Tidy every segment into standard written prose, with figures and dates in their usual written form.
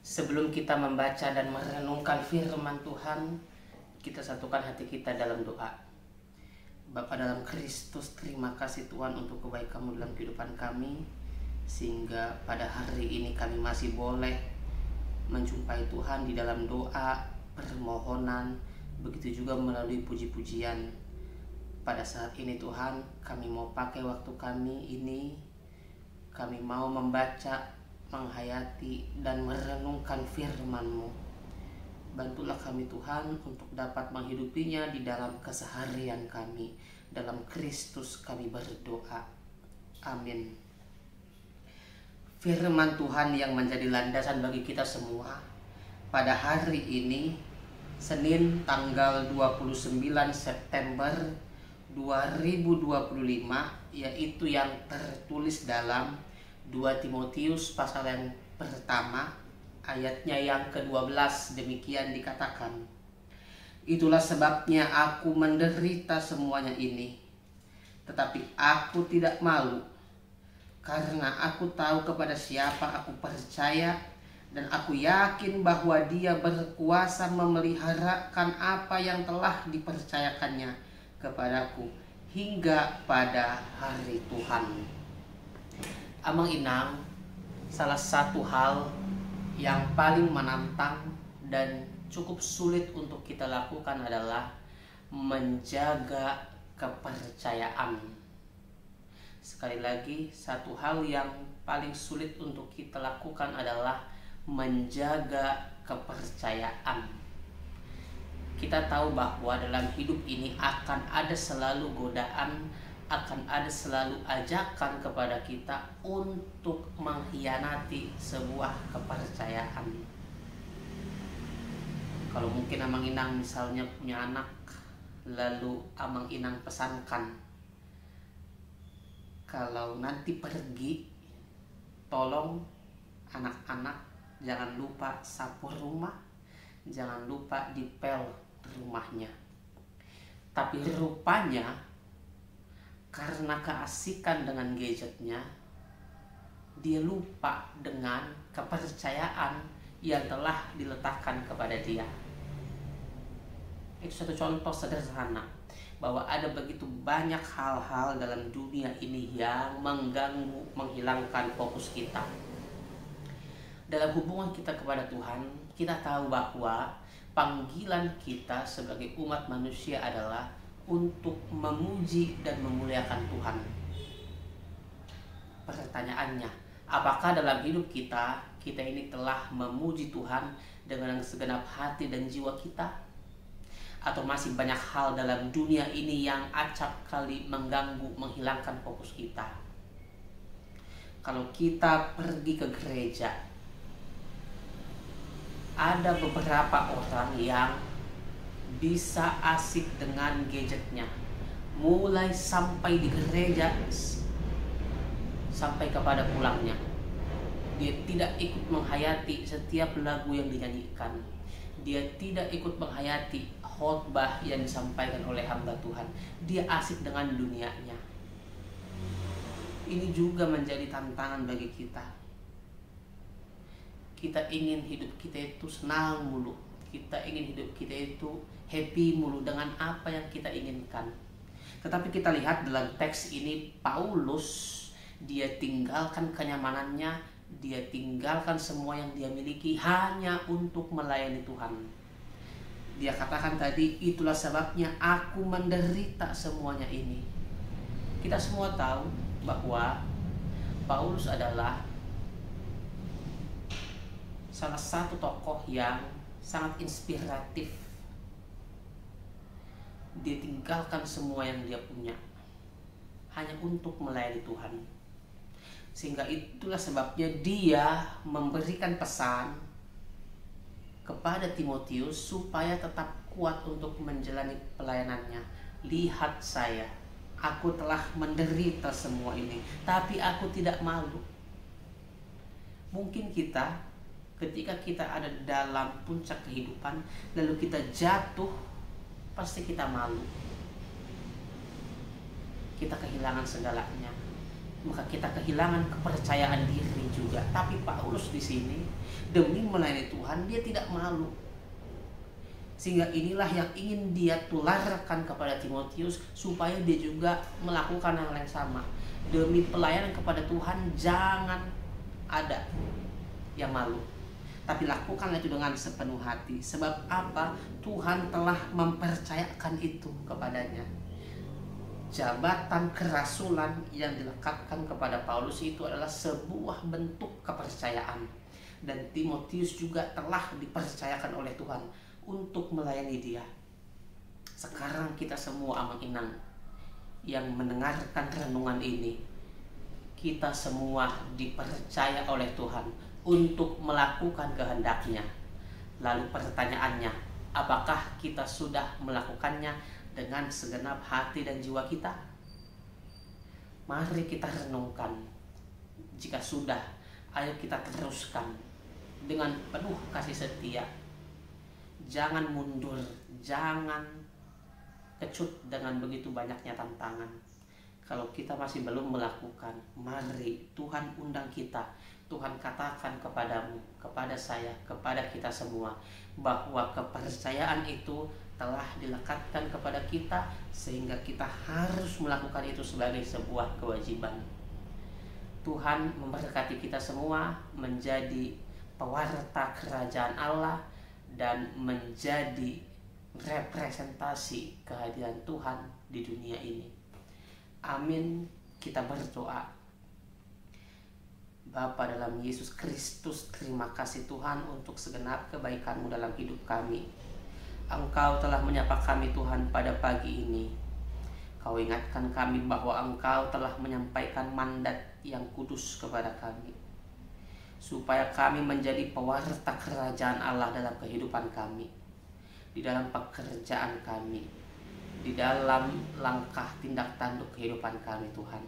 Sebelum kita membaca dan merenungkan firman Tuhan, kita satukan hati kita dalam doa. Bapa dalam Kristus, terima kasih Tuhan untuk kebaikan-Mu dalam kehidupan kami, sehingga pada hari ini kami masih boleh menjumpai Tuhan di dalam doa, permohonan, begitu juga melalui puji-pujian. Pada saat ini Tuhan, kami mau pakai waktu kami ini, kami mau membaca, menghayati, dan merenungkan firman-Mu. Bantulah kami Tuhan untuk dapat menghidupinya di dalam keseharian kami. Dalam Kristus kami berdoa. Amin. Firman Tuhan yang menjadi landasan bagi kita semua pada hari ini, Senin tanggal 29 September 2025, yaitu yang tertulis dalam 2 Timotius pasal yang pertama, ayatnya yang ke-12. Demikian dikatakan, itulah sebabnya aku menderita semuanya ini, tetapi aku tidak malu, karena aku tahu kepada siapa aku percaya, dan aku yakin bahwa Dia berkuasa memeliharakan apa yang telah dipercayakannya kepadaku hingga pada hari Tuhan. Amang Inang, salah satu hal yang paling menantang dan cukup sulit untuk kita lakukan adalah menjaga kepercayaan. Sekali lagi, satu hal yang paling sulit untuk kita lakukan adalah menjaga kepercayaan. Kita tahu bahwa dalam hidup ini akan ada selalu godaan, akan ada selalu ajakan kepada kita untuk mengkhianati sebuah kepercayaan. Kalau mungkin Amang Inang misalnya punya anak, lalu Amang Inang pesankan, kalau nanti pergi, tolong anak-anak jangan lupa sapu rumah, jangan lupa dipel rumahnya. Tapi rupanya karena keasikan dengan gadgetnya, dia lupa dengan kepercayaan yang telah diletakkan kepada dia. Itu satu contoh sederhana bahwa ada begitu banyak hal-hal dalam dunia ini yang mengganggu, menghilangkan fokus kita. Dalam hubungan kita kepada Tuhan, kita tahu bahwa panggilan kita sebagai umat manusia adalah untuk memuji dan memuliakan Tuhan. Pertanyaannya, apakah dalam hidup kita ini telah memuji Tuhan dengan segenap hati dan jiwa kita? Atau masih banyak hal dalam dunia ini yang acap kali mengganggu, menghilangkan fokus kita? Kalau kita pergi ke gereja, ada beberapa orang yang bisa asik dengan gadgetnya, mulai sampai di gereja sampai kepada pulangnya. Dia tidak ikut menghayati setiap lagu yang dinyanyikan. Dia tidak ikut menghayati khotbah yang disampaikan oleh hamba Tuhan. Dia asik dengan dunianya. Ini juga menjadi tantangan bagi kita. Kita ingin hidup kita itu senang mulu. Kita ingin hidup kita itu happy mulu dengan apa yang kita inginkan. Tetapi kita lihat dalam teks ini, Paulus dia tinggalkan kenyamanannya, dia tinggalkan semua yang dia miliki hanya untuk melayani Tuhan. Dia katakan tadi, itulah sebabnya aku menderita semuanya ini. Kita semua tahu bahwa Paulus adalah salah satu tokoh yang sangat inspiratif. Dia tinggalkan semua yang dia punya hanya untuk melayani Tuhan. Sehingga itulah sebabnya dia memberikan pesan kepada Timotius supaya tetap kuat untuk menjalani pelayanannya. Lihat saya, aku telah menderita semua ini, tapi aku tidak malu. Mungkin kita, ketika kita ada dalam puncak kehidupan, lalu kita jatuh, pasti kita malu. Kita kehilangan segalanya. Maka kita kehilangan kepercayaan diri juga. Tapi Paulus di sini demi melayani Tuhan dia tidak malu. Sehingga inilah yang ingin dia tularkan kepada Timotius, supaya dia juga melakukan hal yang sama. Demi pelayanan kepada Tuhan jangan ada yang malu, tapi lakukanlah itu dengan sepenuh hati. Sebab apa? Tuhan telah mempercayakan itu kepadanya. Jabatan kerasulan yang dilekatkan kepada Paulus itu adalah sebuah bentuk kepercayaan. Dan Timotius juga telah dipercayakan oleh Tuhan untuk melayani dia. Sekarang kita semua Amang Inang yang mendengarkan renungan ini, kita semua dipercaya oleh Tuhan untuk melakukan kehendak-Nya. Lalu pertanyaannya, apakah kita sudah melakukannya dengan segenap hati dan jiwa kita? Mari kita renungkan. Jika sudah, ayo kita teruskan dengan penuh kasih setia. Jangan mundur, jangan kecut dengan begitu banyaknya tantangan. Kalau kita masih belum melakukan, mari Tuhan undang kita. Tuhan katakan kepadamu, kepada saya, kepada kita semua, bahwa kepercayaan itu telah dilekatkan kepada kita, sehingga kita harus melakukan itu sebagai sebuah kewajiban. Tuhan memberkati kita semua menjadi pewarta kerajaan Allah dan menjadi representasi kehadiran Tuhan di dunia ini. Amin. Kita berdoa. Bapa dalam Yesus Kristus, terima kasih Tuhan untuk segenap kebaikan-Mu dalam hidup kami. Engkau telah menyapa kami Tuhan pada pagi ini. Kau ingatkan kami bahwa Engkau telah menyampaikan mandat yang kudus kepada kami, supaya kami menjadi pewarta kerajaan Allah dalam kehidupan kami, di dalam pekerjaan kami, di dalam langkah tindak tanduk kehidupan kami Tuhan.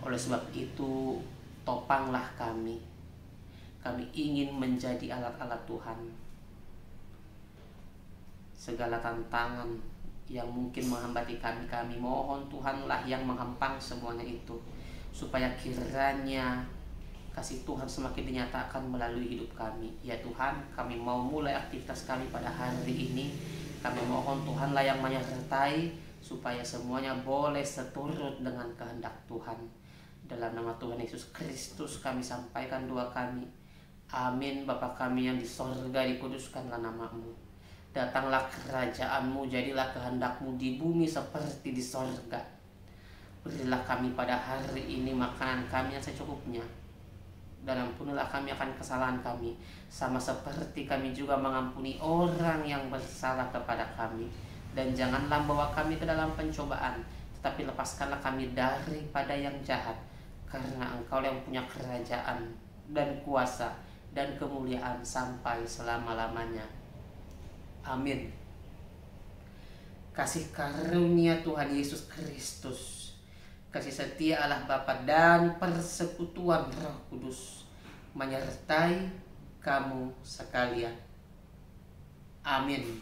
Oleh sebab itu, topanglah kami. Kami ingin menjadi alat-alat Tuhan. Segala tantangan yang mungkin menghambati kami mohon Tuhanlah yang menghempang semuanya itu, supaya kiranya kasih Tuhan semakin dinyatakan melalui hidup kami. Ya Tuhan, kami mau mulai aktivitas kami pada hari ini. Kami mohon Tuhanlah yang menyertai, supaya semuanya boleh seturut dengan kehendak Tuhan. Dalam nama Tuhan Yesus Kristus kami sampaikan doa kami. Amin. Bapa kami yang di sorga, dikuduskanlah nama-Mu. Datanglah kerajaan-Mu, jadilah kehendak-Mu di bumi seperti di sorga. Berilah kami pada hari ini makanan kami yang secukupnya, dan ampunilah kami akan kesalahan kami, sama seperti kami juga mengampuni orang yang bersalah kepada kami. Dan janganlah bawa kami ke dalam pencobaan, tetapi lepaskanlah kami daripada yang jahat. Karena Engkau yang punya kerajaan dan kuasa dan kemuliaan sampai selama-lamanya. Amin. Kasih karunia Tuhan Yesus Kristus, kasih setia Allah Bapa dan persekutuan Roh Kudus menyertai kamu sekalian. Amin.